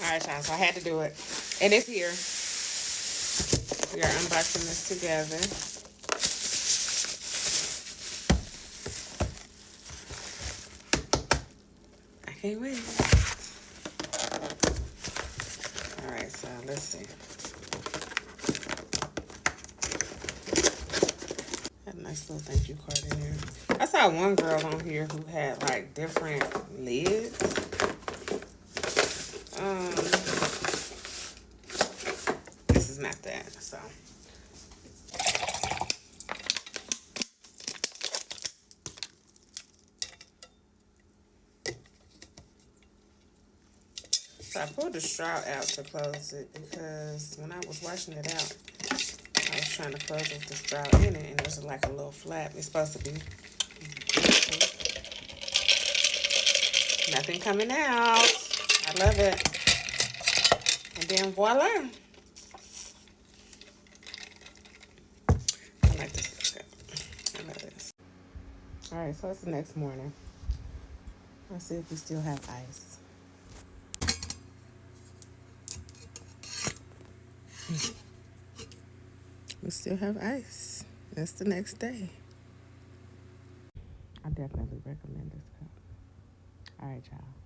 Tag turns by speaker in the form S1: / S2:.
S1: All right, y'all. So I had to do it. And it's here. We are unboxing this together. I can't wait. All right, so let's see. Got a nice little thank you card in here. I saw one girl on here who had like different lids. This is not that, so. So I pulled the straw out to close it because when I was washing it out, I was trying to close it with the straw in it, and there's like a little flap. It's supposed to be nothing coming out. I love it. And then voila. I like this. I love this. All right, so it's the next morning. Let's see if we still have ice. We still have ice. That's the next day. I definitely recommend this cup. All right, y'all.